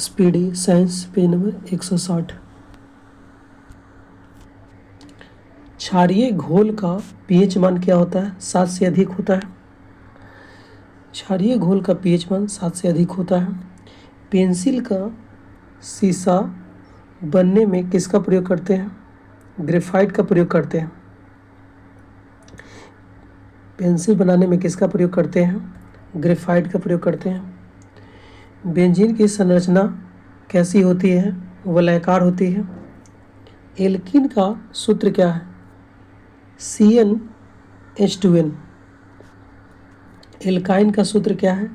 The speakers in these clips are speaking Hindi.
Speedy science page number 160। क्षारीय घोल का पीएच मान क्या होता है? 7 से अधिक होता है। क्षारीय घोल का पीएच मान 7 से अधिक होता है। पेंसिल का शीशा बनने में किसका प्रयोग करते हैं? ग्रेफाइट का प्रयोग करते हैं। पेंसिल बनाने में किसका प्रयोग करते हैं? ग्रेफाइट का प्रयोग करते हैं। बेंजीन की संरचना कैसी होती है? वलयाकार होती है। एल्कीन का सूत्र क्या है? CnH2n। एल्काइन का सूत्र क्या है?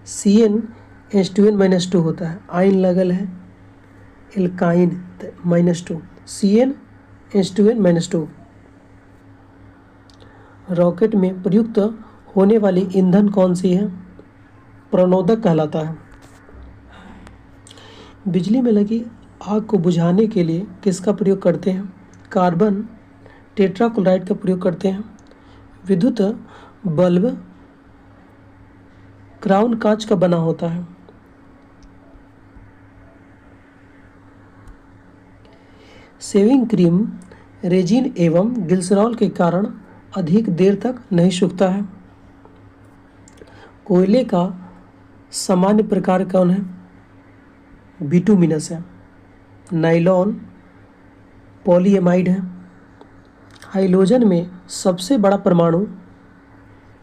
CnH2n-2 होता है। आयन लगल है एल्काइन -2, CnH2n-2। रॉकेट में प्रयुक्त होने वाली ईंधन कौन सी है? प्रणोदक कहलाता है। बिजली में लगी आग को बुझाने के लिए किसका प्रयोग करते हैं? कार्बन टेट्राक्लोराइड का प्रयोग करते हैं। विद्युत बल्ब क्राउन कांच का बना होता है। शेविंग क्रीम रेजिन एवं ग्लिसरॉल के कारण अधिक देर तक नहीं सूखता है। कोयले का सामान्य प्रकार कौन है? बिटुमिनस है। नाइलॉन पॉलीएमाइड है। हाइड्रोजन में सबसे बड़ा परमाणु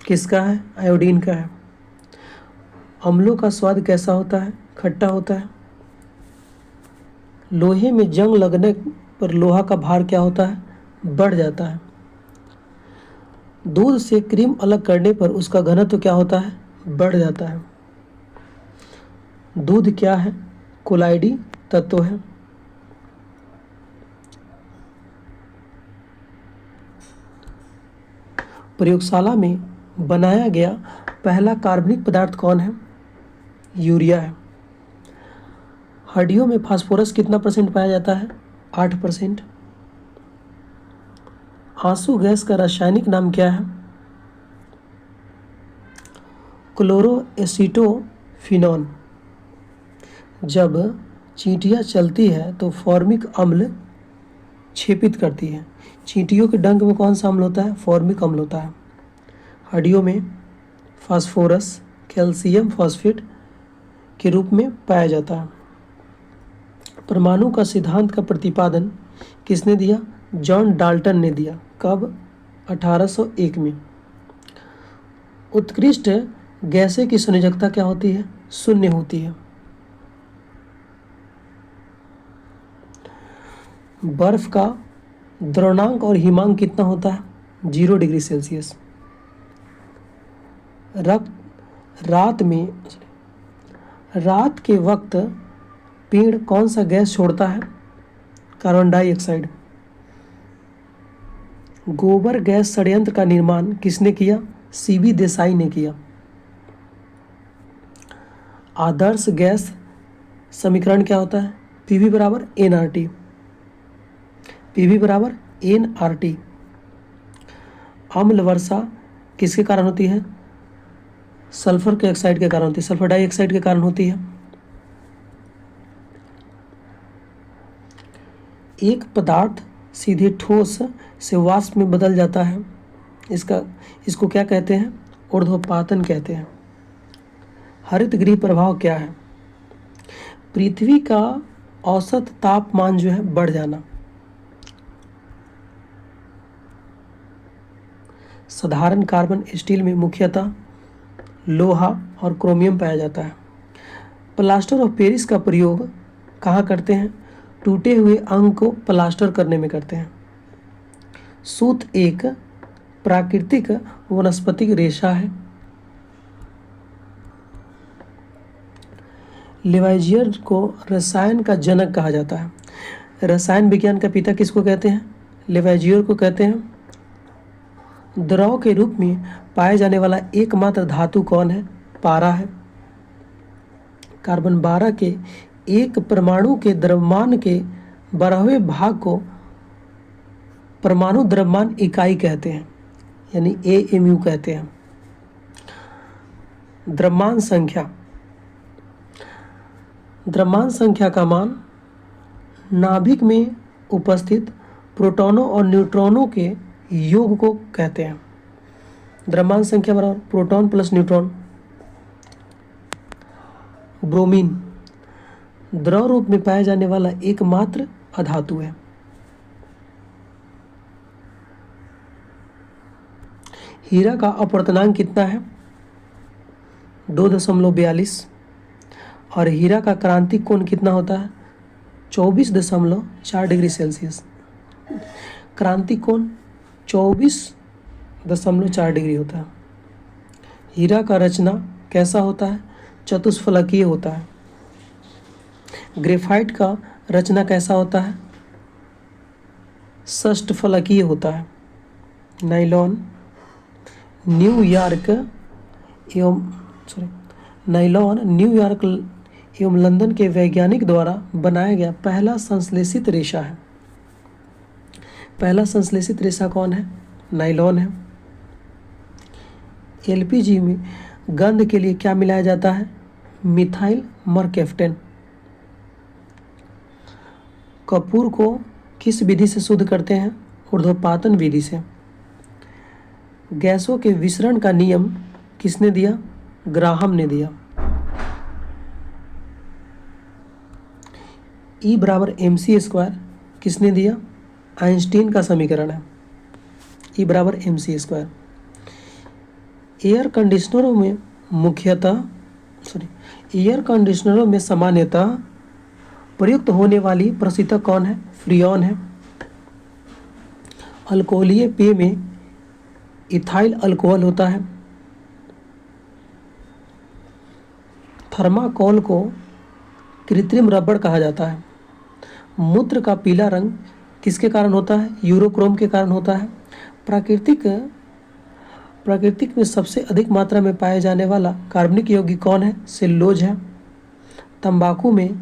किसका है? आयोडीन का है। अम्लों का स्वाद कैसा होता है? खट्टा होता है। लोहे में जंग लगने पर लोहा का भार क्या होता है? बढ़ जाता है। दूध से क्रीम अलग करने पर उसका घनत्व क्या होता है? बढ़ जाता है। दूध क्या है? कोलाइडी तत्व है। प्रयोगशाला में बनाया गया पहला कार्बनिक पदार्थ कौन है? यूरिया है। हड्डियों में फास्फोरस कितना % पाया जाता है? 8%। आंसू गैस का रासायनिक नाम क्या है? क्लोरोएसिटोफिनॉन। जब चींटियाँ चलती है तो फॉर्मिक अम्ल क्षेपित करती है। चींटियों के डंक में कौन सा अम्ल होता है? फॉर्मिक अम्ल होता है। हड्डियों में फास्फोरस कैल्शियम फॉस्फेट के रूप में पाया जाता है। परमाणु का सिद्धांत का प्रतिपादन किसने दिया? जॉन डाल्टन ने दिया। कब? 1801 में। उत्कृष्ट गैसें की संयोजकता क्या होती है? 0 होती है। बर्फ का द्रवणांक और हिमांक कितना होता है? 0 डिग्री सेल्सियस। रात के वक्त पेड़ कौन सा गैस छोड़ता है? Carbon dioxide. गोबर गैस संयंत्र का निर्माण किसने किया? CB देसाई ने किया। आदर्श गैस समीकरण क्या होता है? PV बराबर nRT। PV बराबर nRT। अम्ल वर्षा किसके कारण होती है? सल्फर के ऑक्साइड के कारण होती है। सल्फर डाइऑक्साइड के कारण होती है। एक पदार्थ सीधे ठोस से वाष्प में बदल जाता है, इसको क्या कहते हैं? ऊर्ध्वपातन कहते हैं। हरित गृह प्रभाव क्या है? पृथ्वी का औसत तापमान जो है बढ़ जाना। साधारण कार्बन स्टील में मुख्यतः लोहा और क्रोमियम पाया जाता है। प्लास्टर ऑफ पेरिस का प्रयोग कहाँ करते हैं? टूटे हुए अंग को प्लास्टर करने में करते हैं। सूत एक प्राकृतिक वनस्पतिक रेशा है। लेवाइजियर को रसायन का जनक कहा जाता है। रसायन विज्ञान का पिता किसको कहते हैं? लेवाइजियर को कहते हैं। द्रव के रूप में पाए जाने वाला एकमात्र धातु कौन है? पारा है। कार्बन 12 के एक परमाणु के द्रव्यमान के 12वें भाग को परमाणु द्रव्यमान इकाई कहते हैं, यानी AMU कहते हैं। द्रव्यमान संख्या द्रव्यमान संख्या का मान नाभिक में उपस्थित प्रोटॉनों और न्यूट्रॉनों के योग को कहते हैं। द्रव्यमान संख्या बराबर प्रोटॉन प्लस न्यूट्रॉन। ब्रोमीन द्रव रूप में पाया जाने वाला एकमात्र अधातु है। हीरा का अपवर्तनांक कितना है? 2.42। और हीरा का क्रांतिक कोण कितना होता है? 24.4 डिग्री सेल्सियस। क्रांतिक कोण 24.4 डिग्री होता है। हीरा का रचना कैसा होता है? चतुष्फलकीय होता है। ग्रेफाइट का रचना कैसा होता है? षष्ठफलकीय होता है। नाइलॉन न्यूयॉर्क एवं लंदन के वैज्ञानिक द्वारा बनाया गया पहला संश्लेषित रेशा है। पहला संश्लेषित रेशा कौन है? नाइलॉन है। एलपीजी में गंध के लिए क्या मिलाया जाता है? Methyl mercaptan. कपूर को किस विधि से शुद्ध करते हैं? ऊर्ध्वपातन विधि से। गैसों के विसरण का नियम किसने दिया? ग्राहम ने दिया। E बराबर mc² किसने दिया? आइंस्टीन का समीकरण है। E बराबर mc²। एयर कंडीशनरों में सामान्यतः प्रयुक्त होने वाली प्रशीतक कौन है? फ्रियॉन है। अल्कोहलीय पेय में इथाइल अल्कोहल होता है। थर्माकोल को कृत्रिम रबड़ कहा जाता है। मूत्र का पीला रंग किसके कारण होता है? यूरोक्रोम के कारण होता है। प्राकृतिक में सबसे अधिक मात्रा में पाए जाने वाला कार्बनिक यौगिक कौन है? सेलुलोज है। तंबाकू में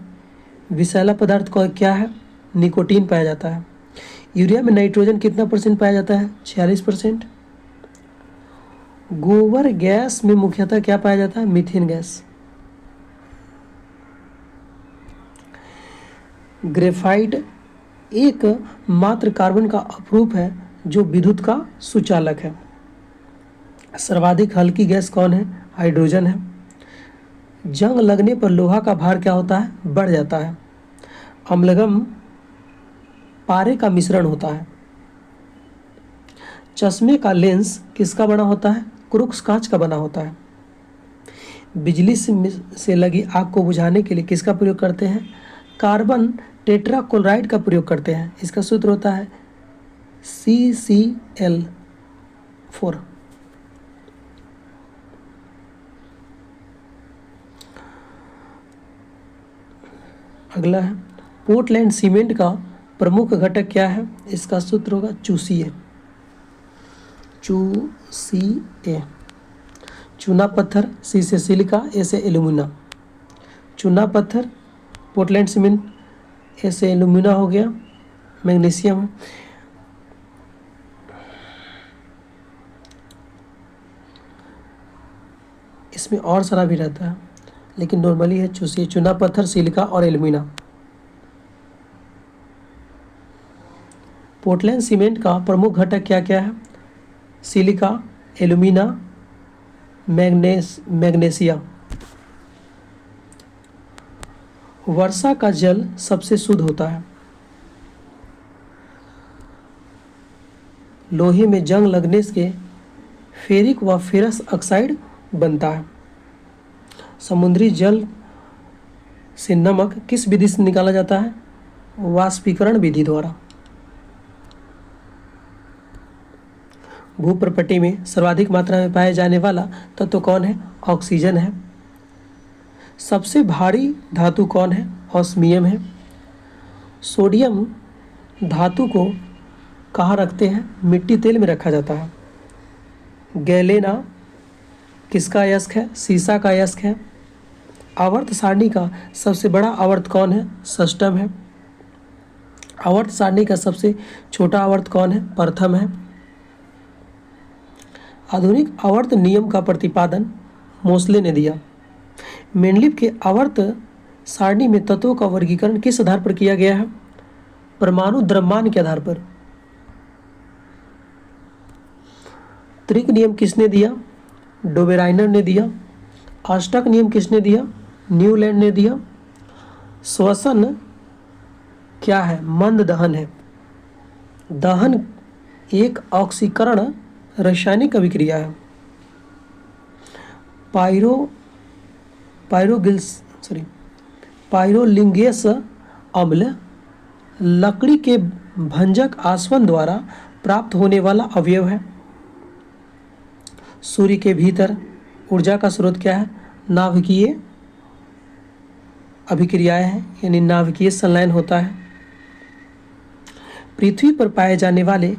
विषैला पदार्थ का क्या है? निकोटीन पाया जाता है। यूरिया में नाइट्रोजन कितना % पाया जाता है? 46%। गोबर गैस में मुख्यतः क्या पाया जाता है? Methane gas. ग्रेफाइट एक मात्र कार्बन का अपरूप है जो विद्युत का सुचालक है। सर्वाधिक हल्की गैस कौन है? हाइड्रोजन है। जंग लगने पर लोहा का भार क्या होता है? बढ़ जाता है। अम्लगम पारे का मिश्रण होता है। चश्मे का लेंस किसका बना होता है? क्रूक्स कांच का बना होता है। बिजली से लगी आग को बुझाने के लिए किसका प्रयोग करते हैं? कार्बन टेट्राक्लोराइड का प्रयोग करते हैं। इसका सूत्र होता है CCl4। अगला है पोर्टलैंड सीमेंट का प्रमुख घटक क्या है? इसका सूत्र होगा चूसीए। चूना पत्थर, सी से सिलिका, ए से एल्यूमिना। चूना पत्थर पोर्टलैंड सीमेंट, ए से एल्यूमिना हो गया, मैग्नीशियम। इसमें और सारा भी रहता है लेकिन नॉर्मली है चूसी, चूना पत्थर, सिलिका और एल्यूमिना। पोर्टलैंड सीमेंट का प्रमुख घटक क्या क्या है? Silica, alumina, magnesia. वर्षा का जल सबसे शुद्ध होता है। लोहे में जंग लगने से फेरिक व फेरस ऑक्साइड बनता है। समुद्री जल से नमक किस विधि से निकाला जाता है? वाष्पीकरण विधि द्वारा। भूप्रपट्टी में सर्वाधिक मात्रा में पाए जाने वाला तत्व कौन है? ऑक्सीजन है। सबसे भारी धातु कौन है? ऑस्मियम है। सोडियम धातु को कहाँ रखते हैं? मिट्टी तेल में रखा जाता है। गैलेना किसका अयस्क है? सीसा का अयस्क है। आवर्त सारणी का सबसे बड़ा आवर्त कौन है? षष्टम है। आवर्त सारणी का सबसे छोटा आवर्त कौन है? प्रथम है। आधुनिक आवर्त नियम का प्रतिपादन मोसले ने दिया। मेंडलीव के आवर्त सारणी में तत्वों का वर्गीकरण किस आधार पर किया गया है? परमाणु द्रव्यमान के आधार पर। त्रिक नियम किसने दिया? डोबेराइनर ने दिया। अष्टक नियम किसने दिया? न्यूलैंड ने दिया। श्वसन क्या है? मंद दहन है। दहन एक ऑक्सीकरण रासायनिक अभिक्रिया है। पायरोलिंगेस अम्ल लकड़ी के भंजक आसवन द्वारा प्राप्त होने वाला अवयव है। सूर्य के भीतर ऊर्जा का स्रोत क्या है? नाभिकीय अभिक्रियाएं हैं, यानी नाभिकीय संलयन होता है। पृथ्वी पर पाए जाने वाले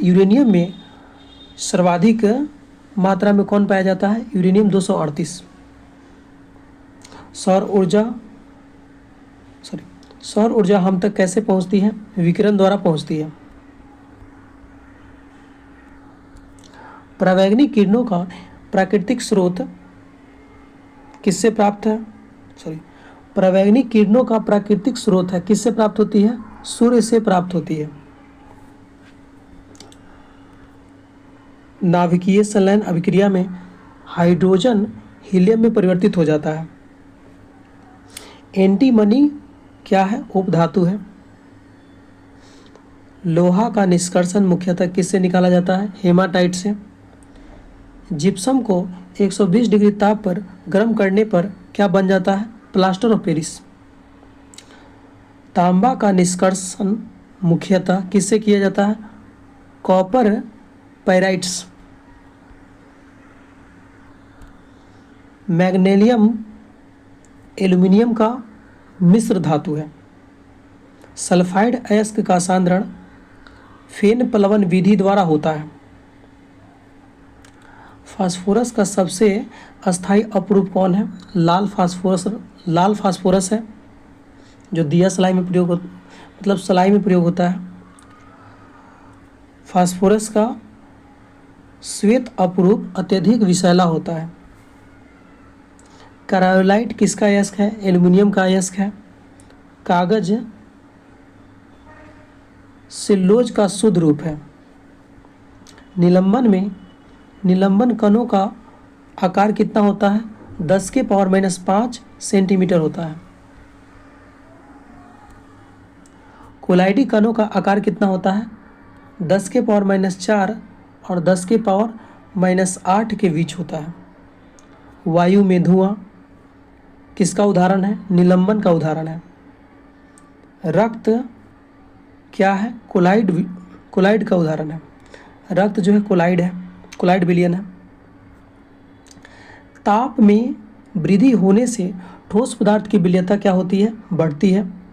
यूरेनियम में सर्वाधिक मात्रा में कौन पाया जाता है? यूरेनियम 238। सौर ऊर्जा हम तक कैसे पहुंचती है? विकिरण द्वारा पहुंचती है। परावैंगनी किरणों का प्राकृतिक स्रोत किससे प्राप्त है? परावैंगनी किरणों का प्राकृतिक स्रोत है, किससे प्राप्त होती है? सूर्य से प्राप्त होती है। नाभिकीय संलयन अभिक्रिया में हाइड्रोजन हीलियम में परिवर्तित हो जाता है। एंटीमनी क्या है? उपधातु है। लोहा का निष्कर्षण मुख्यतः किससे निकाला जाता है? हेमाटाइट से। जिप्सम को 120 डिग्री ताप पर गर्म करने पर क्या बन जाता है? Plaster of Paris. तांबा का निष्कर्षण मुख्यतः किससे किया जाता है? Copper pyrites. मैग्नीशियम एल्यूमिनियम का मिश्र धातु है। सल्फाइड अयस्क का सांद्रण फेन प्लवन विधि द्वारा होता है। फास्फोरस का सबसे अस्थायी अपरूप कौन है? लाल फास्फोरस है, जो दिया सलाई में सलाई में प्रयोग होता है। फास्फोरस का श्वेत अपरूप अत्यधिक विषैला होता है। क्रायोलाइट किसका अयस्क है? एल्यूमिनियम का अयस्क है। कागज सेल्यूलोज का शुद्ध रूप है। निलंबन में निलंबन कणों का आकार कितना होता है? 10⁻⁵ सेंटीमीटर होता है। कोलाइडी कणों का आकार कितना होता है? 10⁻⁴ और 10⁻⁸ के बीच होता है। वायु में धुआं किसका उदाहरण है? निलंबन का उदाहरण है। रक्त क्या है? कोलाइड का उदाहरण है। रक्त जो है कोलाइड विलयन है। ताप में वृद्धि होने से ठोस पदार्थ की विलयनता क्या होती है? बढ़ती है।